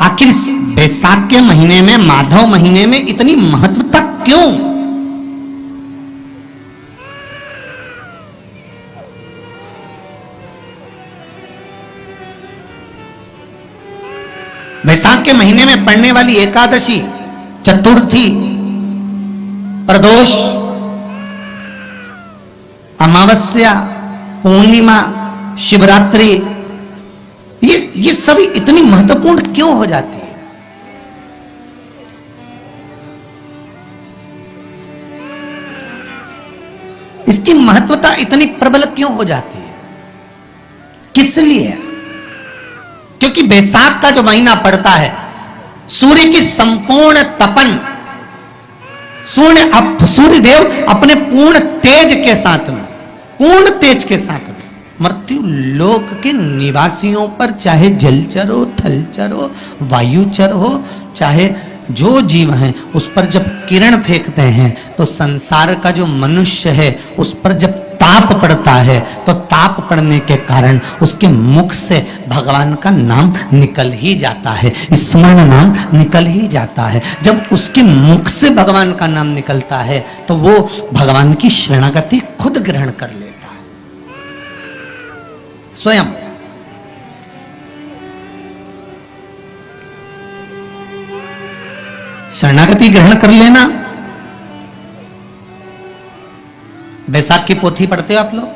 आखिर बैसाख के महीने में, माधव महीने में इतनी महत्वता क्यों? बैसाख के महीने में पड़ने वाली एकादशी, चतुर्थी, प्रदोष, अमावस्या, पूर्णिमा, शिवरात्रि, ये सभी इतनी महत्वपूर्ण क्यों हो जाती है? इसकी महत्वता इतनी प्रबल क्यों हो जाती है? किस लिए? क्योंकि बैसाख का जो महीना पड़ता है, सूर्य की संपूर्ण तपन, सूर्यदेव अपने पूर्ण तेज के साथ में, पूर्ण तेज के साथ में मृत्यु लोक के निवासियों पर, चाहे जलचर हो, थलचर हो, वायुचर हो, चाहे जो जीव हैं, उस पर जब किरण फेंकते हैं तो संसार का जो मनुष्य है उस पर जब ताप पड़ता है तो ताप पड़ने के कारण उसके मुख से भगवान का नाम निकल ही जाता है, स्मरण नाम निकल ही जाता है। जब उसके मुख से भगवान का नाम निकलता है तो वो भगवान की शरणागति खुद ग्रहण कर लेता है स्वयं। शरणागति ग्रहण कर लेना। बैसाख की पोथी पढ़ते हो आप लोग?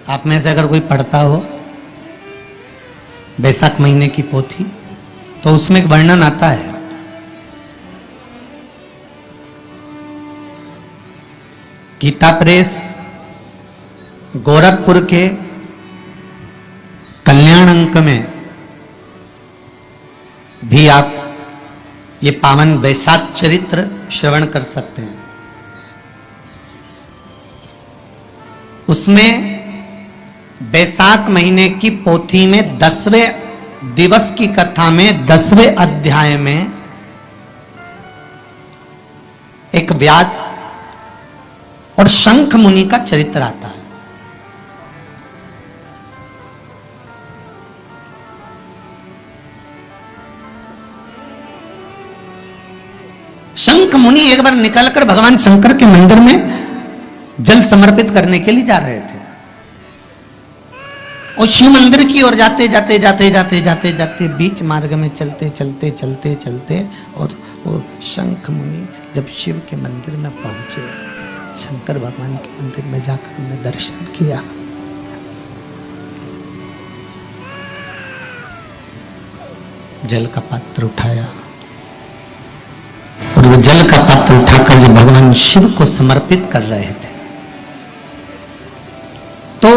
आप में से अगर कोई पढ़ता हो बैसाख महीने की पोथी, तो उसमें एक वर्णन आता है, गीता प्रेस गोरखपुर के कल्याण अंक में भी आप ये पावन बैसाख चरित्र श्रवण कर सकते हैं। उसमें बैसाख महीने की पोथी में 10वें दिवस की कथा में 10वें अध्याय में एक व्याध और शंख मुनि का चरित्र आता है। शंख मुनि एक बार निकलकर भगवान शंकर के मंदिर में जल समर्पित करने के लिए जा रहे थे और शिव मंदिर की ओर जाते जाते जाते जाते जाते जाते बीच मार्ग में चलते चलते चलते चलते और वो शंख मुनि जब शिव के मंदिर में पहुंचे, शंकर भगवान के मंदिर में जाकर उन्हें दर्शन किया, जल का पात्र उठाया और वो जल का पात्र उठाकर जब भगवान शिव को समर्पित कर रहे थे तो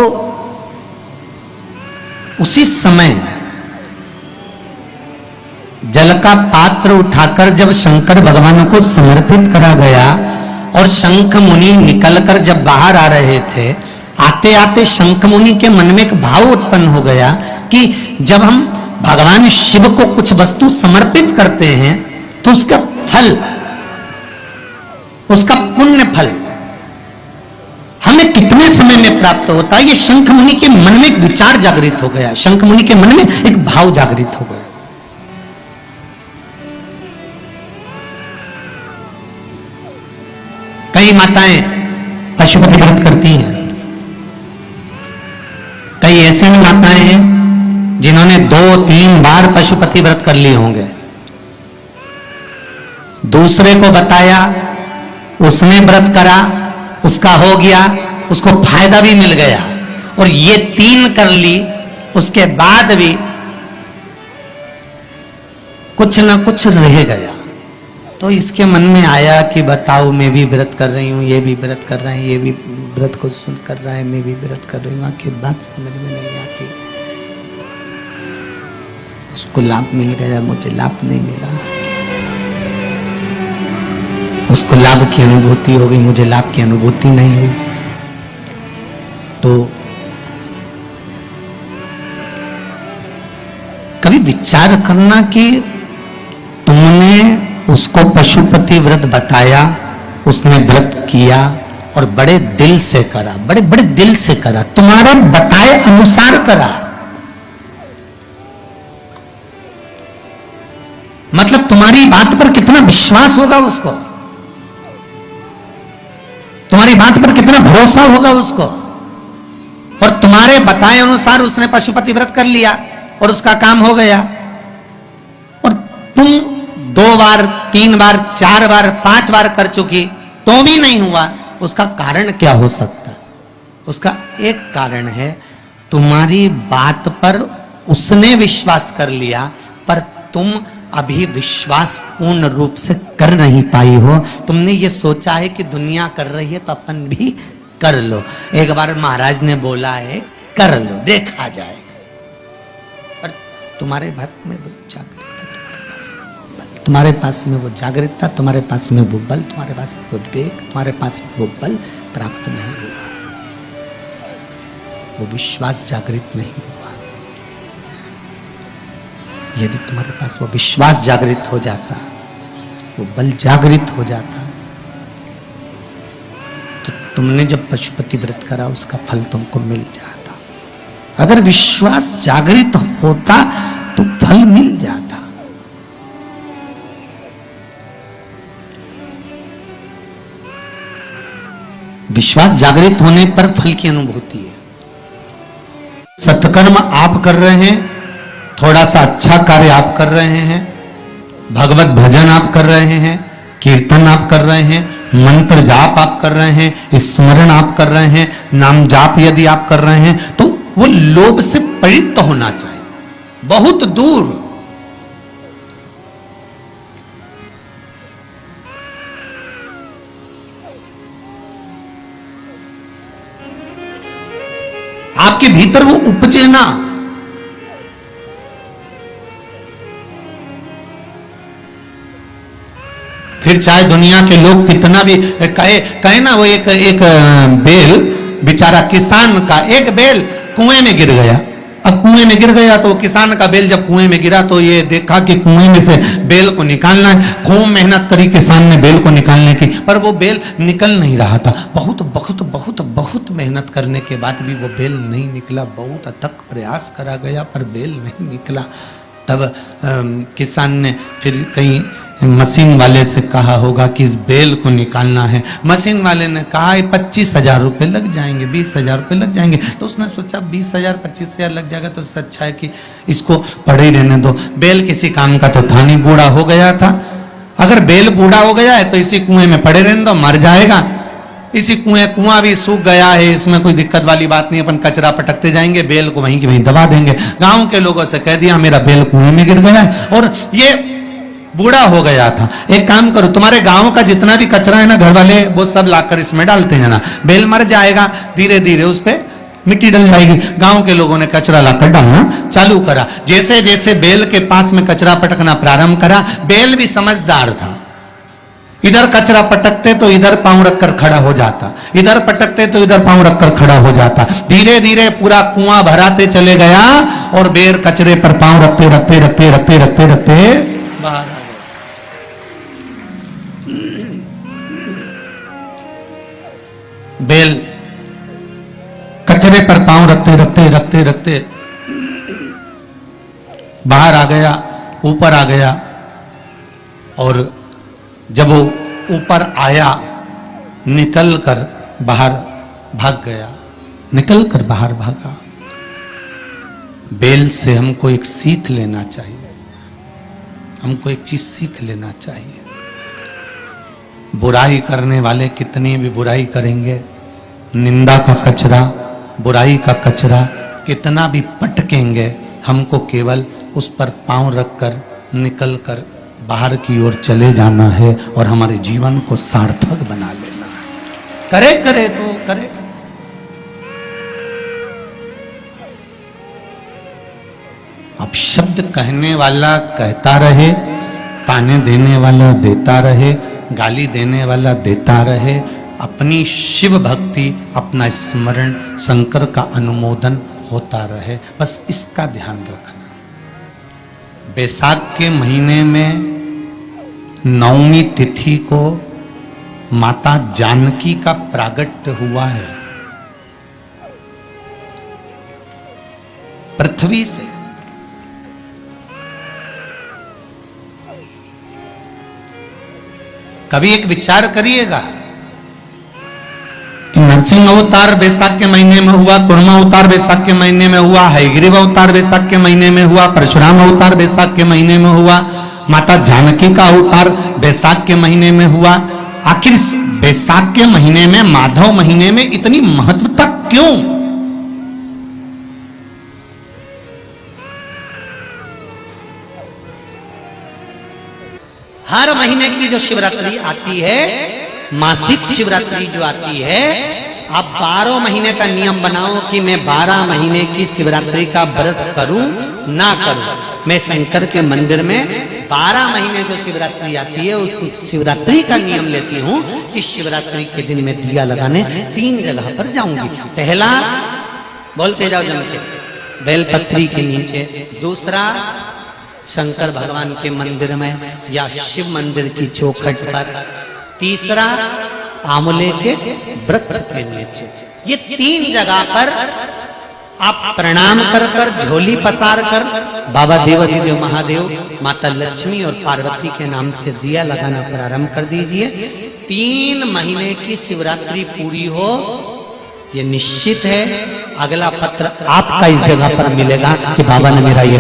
उसी समय जल का पात्र उठाकर जब शंकर भगवान को समर्पित करा गया और शंख मुनि निकलकर जब बाहर आ रहे थे, आते आते शंख मुनि के मन में एक भाव उत्पन्न हो गया कि जब हम भगवान शिव को कुछ वस्तु समर्पित करते हैं तो उसका फल, उसका पुण्य फल हमें कितने समय में प्राप्त होता है। ये शंख मुनि के मन में एक विचार जागृत हो गया, शंख मुनि के मन में एक भाव जागृत हो गया। कई माताएं पशुपति व्रत करती हैं, कई ऐसी माताएं हैं जिन्होंने 2-3 बार पशुपति व्रत कर लिए होंगे, दूसरे को बताया, उसने व्रत करा, उसका हो गया, उसको फायदा भी मिल गया, और ये 3 कर ली, उसके बाद भी कुछ ना कुछ रह गया। तो इसके मन में आया कि बताओ, मैं भी व्रत कर रही हूँ, ये भी व्रत कर रहा है, ये भी व्रत को सुन कर रहा है, मैं भी व्रत कर रही हूँ, आखिर बात समझ में नहीं आती। उसको लाभ मिल गया, मुझे लाभ नहीं मिला, उसको लाभ की अनुभूति हो गई, मुझे लाभ की अनुभूति नहीं हुई। तो कभी विचार करना कि तुमने उसको पशुपति व्रत बताया, उसने व्रत किया और बड़े दिल से करा, बड़े बड़े दिल से करा, तुम्हारे बताए अनुसार करा, मतलब तुम्हारी बात पर कितना विश्वास होगा उसको, तुम्हारी बात पर कितना भरोसा होगा उसको। और तुम्हारे बताए अनुसार उसने पशुपति व्रत कर लिया और उसका काम हो गया, और तुम 2 बार 3 बार 4 बार 5 बार कर चुकी तो भी नहीं हुआ। उसका कारण क्या हो सकता है? उसका एक कारण है, तुम्हारी बात पर उसने विश्वास कर लिया पर तुम अभी विश्वास पूर्ण रूप से कर नहीं पाई हो। तुमने ये सोचा है कि दुनिया कर रही है तो अपन भी कर लो। एक बार महाराज ने बोला है कर लो, देखा जाएगा। पर तुम्हारे भारत में वो जागृतता, तुम्हारे पास में वो जागृतता, तुम्हारे पास में वो बल, तुम्हारे पास में वो विवेक, तुम्हारे पास में वो बल प्राप्त नहीं हुआ, वो विश्वास जागृत नहीं हुआ। यदि तुम्हारे पास वो विश्वास जागृत हो जाता, वो बल जागृत हो जाता, तो तुमने जब पशुपति व्रत करा उसका फल तुमको मिल जाता। अगर विश्वास जागृत होता तो फल मिल जाता। विश्वास जागृत होने पर फल की अनुभूति है। सत्कर्म आप कर रहे हैं, थोड़ा सा अच्छा कार्य आप कर रहे हैं, भगवत भजन आप कर रहे हैं, कीर्तन आप कर रहे हैं, मंत्र जाप आप कर रहे हैं, स्मरण आप कर रहे हैं, नाम जाप यदि आप कर रहे हैं, तो वो लोभ से पवित्र होना चाहिए, बहुत दूर। आपके भीतर वो उपजे ना। फिर चाहे दुनिया के लोग कितना भी कहे ना, वो एक बेल बेचारा किसान का, एक बेल कुएं में गिर गया। अब कुएं में गिर गया तो किसान का बेल जब कुएं में गिरा तो ये देखा कि कुएं में से बेल को निकालना है। खूब मेहनत करी किसान ने बेल को निकालने की, पर वो बेल निकल नहीं रहा था। बहुत बहुत बहुत बहुत मेहनत करने के बाद भी वो बेल नहीं निकला। बहुत अथक प्रयास करा गया पर बेल नहीं निकला। तब किसान ने फिर कहीं मशीन वाले से कहा होगा कि इस बेल को निकालना है। मशीन वाले ने कहा 25,000 रुपये लग जाएंगे, 20,000 रुपये लग जाएंगे। तो उसने सोचा 20,000 25,000 लग जाएगा तो इससे अच्छा है कि इसको पड़े ही रहने दो। बेल किसी काम का तो था नहीं, बूढ़ा हो गया था। अगर बेल बूढ़ा हो गया है तो इसी कुएं में पड़े रहने दो, मर जाएगा। इसी कुआं भी सूख गया है, इसमें कोई दिक्कत वाली बात नहीं, अपन कचरा पटकते जाएंगे, बेल को वहीं की वहीं दबा देंगे। गांव के लोगों से कह दिया मेरा बेल कुएं में गिर गया है और ये बूढ़ा हो गया था। एक काम करो, तुम्हारे गांव का जितना भी कचरा है ना, घर वाले वो सब लाकर इसमें डालते हैं ना, बेल मर जाएगा, धीरे धीरे उस पे मिट्टी डल जाएगी। गांव के लोगों ने कचरा लाकर डालना चालू करा। जैसे जैसे बेल के पास में कचरा पटकना प्रारंभ करा, बेल भी समझदार था। इधर कचरा पटकते तो इधर पांव रखकर खड़ा हो जाता, इधर पटकते तो इधर पांव रखकर खड़ा हो जाता। धीरे धीरे पूरा कुआं भराते चले गया और बेल कचरे पर पांव रखते रखते रखते रखते रखते रखते बाहर आ गया। बेल कचरे पर पांव रखते रखते रखते रखते बाहर आ गया, ऊपर आ गया। और जब वो ऊपर आया, निकल कर बाहर भाग गया, निकल कर बाहर भागा। बेल से हमको एक सीख लेना चाहिए, हमको एक चीज सीख लेना चाहिए। बुराई करने वाले कितनी भी बुराई करेंगे, निंदा का कचरा, बुराई का कचरा कितना भी पटकेंगे, हमको केवल उस पर पांव रखकर निकल कर बाहर की ओर चले जाना है और हमारे जीवन को सार्थक बना लेना है। करे करे तो करे। अब शब्द कहने वाला कहता रहे, ताने देने वाला देता रहे, गाली देने वाला देता रहे। अपनी शिव भक्ति, अपना स्मरण, शंकर का अनुमोदन होता रहे, बस इसका ध्यान रखना। बैसाख के महीने में 9वीं तिथि को माता जानकी का प्रागट्य हुआ है। पृथ्वी से कभी एक विचार करिएगा कि नरसिंह अवतार बैसाख के महीने में हुआ, कुर्मा अवतार बैसाख के महीने में हुआ, हयग्रीव अवतार बैसाख के महीने में हुआ, परशुराम अवतार बैसाख के महीने में हुआ, माता जानकी का अवतार बैसाख के महीने में हुआ। आखिर बैसाख के महीने में, माधव महीने में इतनी महत्वता क्यों? हर महीने की जो शिवरात्रि आती है, मासिक शिवरात्रि जो आती है, आप 12 महीने का नियम बनाओ कि मैं 12 महीने की शिवरात्रि का व्रत करूं ना करूं। मैं शंकर के मंदिर में 12 महीने जो शिवरात्रि आती है, उस शिवरात्रि का नियम लेती हूं कि शिवरात्रि के दिन में दिया लगाने 3 जगह पर जाऊंगी। पहला, बोलते जाओ जम के, बेलपत्री के नीचे। दूसरा, शंकर भगवान के मंदिर में या शिव मंदिर की चौखट पर। तीसरा, आंवले के वृक्ष के नीचे। ये 3 जगह पर आप प्रणाम कर कर, झोली पसार कर बाबा देवाधिदेव महादेव, माता लक्ष्मी और पार्वती के नाम से दिया लगाना प्रारंभ कर दीजिए। 3 महीने की शिवरात्रि पूरी हो, ये निश्चित है अगला पत्र आपका इस जगह पर मिलेगा कि बाबा ने मेरा ये